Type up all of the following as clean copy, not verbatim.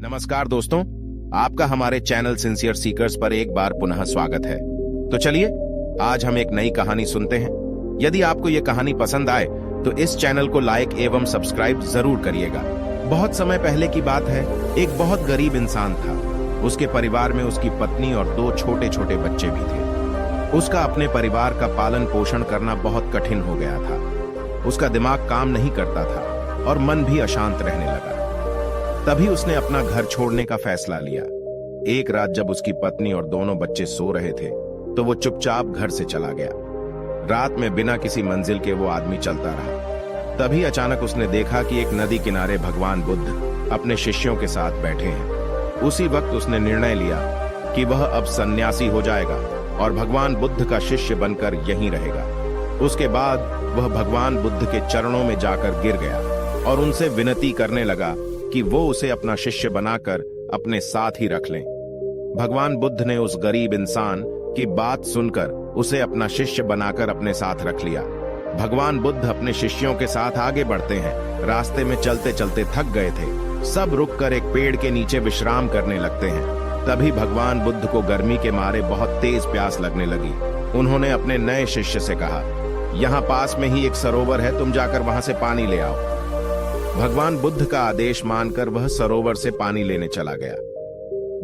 नमस्कार दोस्तों, आपका हमारे चैनल सिंसियर सीकर्स पर एक बार पुनः स्वागत है। तो चलिए आज हम एक नई कहानी सुनते हैं। यदि आपको ये कहानी पसंद आए तो इस चैनल को लाइक एवं सब्सक्राइब जरूर करिएगा। बहुत समय पहले की बात है, एक बहुत गरीब इंसान था। उसके परिवार में उसकी पत्नी और 2 छोटे छोटे बच्चे भी थे। उसका अपने परिवार का पालन पोषण करना बहुत कठिन हो गया था। उसका दिमाग काम नहीं करता था और मन भी अशांत रहने लगा। तभी उसने अपना घर छोड़ने का फैसला लिया। एक रात जब उसकी पत्नी और दोनों बच्चे सो रहे थे तो वो चुपचाप घर से चला गया। रात में बिना किसी मंजिल के वो आदमी चलता रहा। तभी अचानक उसने देखा कि एक नदी किनारे भगवान बुद्ध अपने शिष्यों के साथ बैठे हैं। उसी वक्त उसने निर्णय लिया कि वह अब सन्यासी हो जाएगा और भगवान बुद्ध का शिष्य बनकर यहीं रहेगा। उसके बाद वह भगवान बुद्ध के चरणों में जाकर गिर गया और उनसे विनती करने लगा कि वो उसे अपना शिष्य बनाकर अपने साथ ही रख लें। भगवान बुद्ध ने उस गरीब इंसान की बात सुनकर उसे अपना शिष्य बनाकर अपने साथ रख लिया। भगवान बुद्ध अपने शिष्यों के साथ आगे बढ़ते हैं। रास्ते में चलते चलते थक गए थे। सब रुककर एक पेड़ के नीचे विश्राम करने लगते हैं। तभी भगवान बुद्ध को गर्मी के मारे बहुत तेज प्यास लगने लगी। उन्होंने अपने नए शिष्य से कहा, यहाँ पास में ही एक सरोवर है, तुम जाकर वहां से पानी ले आओ। भगवान बुद्ध का आदेश मानकर वह सरोवर से पानी लेने चला गया।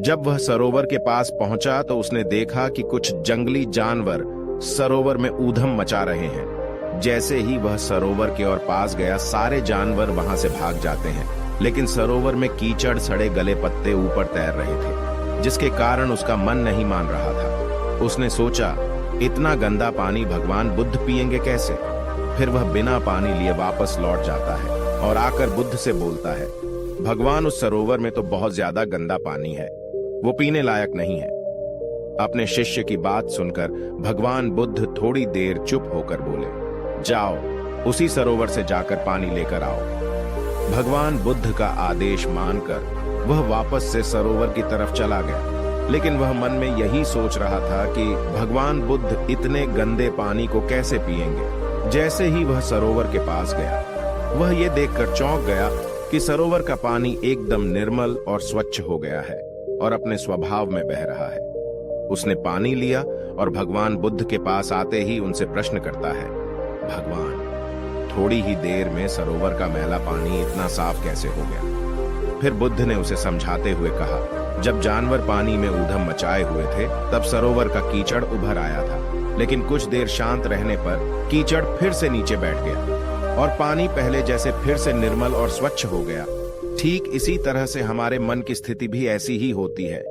जब वह सरोवर के पास पहुंचा तो उसने देखा कि कुछ जंगली जानवर सरोवर में ऊधम मचा रहे हैं। जैसे ही वह सरोवर के ओर पास गया, सारे जानवर वहां से भाग जाते हैं, लेकिन सरोवर में कीचड़, सड़े गले पत्ते ऊपर तैर रहे थे, जिसके कारण उसका मन नहीं मान रहा था। उसने सोचा, इतना गंदा पानी भगवान बुद्ध पिएंगे कैसे? फिर वह बिना पानी लिए वापस लौट जाता है और आकर बुद्ध से बोलता है, भगवान उस सरोवर में तो बहुत ज्यादा गंदा पानी है, वो पीने लायक नहीं है। अपने शिष्य की बात सुनकर भगवान बुद्ध थोड़ी देर चुप होकर बोले, जाओ उसी सरोवर से जाकर पानी लेकर आओ। भगवान बुद्ध का आदेश मानकर वह वापस से सरोवर की तरफ चला गया, लेकिन वह मन में यही सोच रहा था कि भगवान बुद्ध इतने गंदे पानी को कैसे पिएंगे। जैसे ही वह सरोवर के पास गया, वह ये देखकर चौंक गया कि सरोवर का पानी एकदम निर्मल और स्वच्छ हो गया है और अपने स्वभाव में बह रहा है। उसने पानी लिया और भगवान बुद्ध के पास आते ही उनसे प्रश्न करता है, भगवान, थोड़ी ही देर में सरोवर का मैला पानी इतना साफ कैसे हो गया? फिर बुद्ध ने उसे समझाते हुए कहा, जब जानवर पानी में ऊधम मचाए हुए थे तब सरोवर का कीचड़ उभर आया था, लेकिन कुछ देर शांत रहने पर कीचड़ फिर से नीचे बैठ गया और पानी पहले जैसे फिर से निर्मल और स्वच्छ हो गया। ठीक इसी तरह से हमारे मन की स्थिति भी ऐसी ही होती है।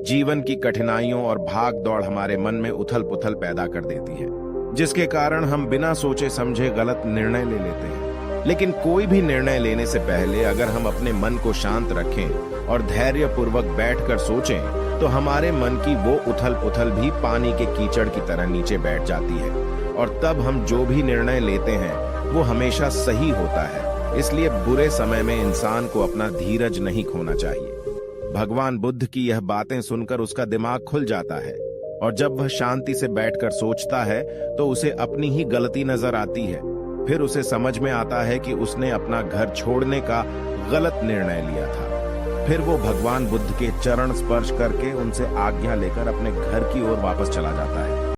जीवन की कठिनाइयों और भाग दौड़ हमारे मन में उथल पुथल पैदा कर देती है, जिसके कारण हम बिना सोचे समझे गलत निर्णय ले लेते हैं। लेकिन कोई भी निर्णय लेने से पहले अगर हम अपने मन को शांत रखें और धैर्यपूर्वक बैठकर सोचें तो हमारे मन की वो उथल पुथल भी पानी के कीचड़ की तरह नीचे बैठ जाती है और तब हम जो भी निर्णय लेते हैं वो हमेशा सही होता है। इसलिए बुरे समय में इंसान को अपना धीरज नहीं खोना चाहिए। भगवान बुद्ध की यह बातें सुनकर उसका दिमाग खुल जाता है और जब वह शांति से बैठकर सोचता है तो उसे अपनी ही गलती नजर आती है। फिर उसे समझ में आता है कि उसने अपना घर छोड़ने का गलत निर्णय लिया था। फिर वो भगवान बुद्ध के चरण स्पर्श करके उनसे आज्ञा लेकर अपने घर की ओर वापस चला जाता है।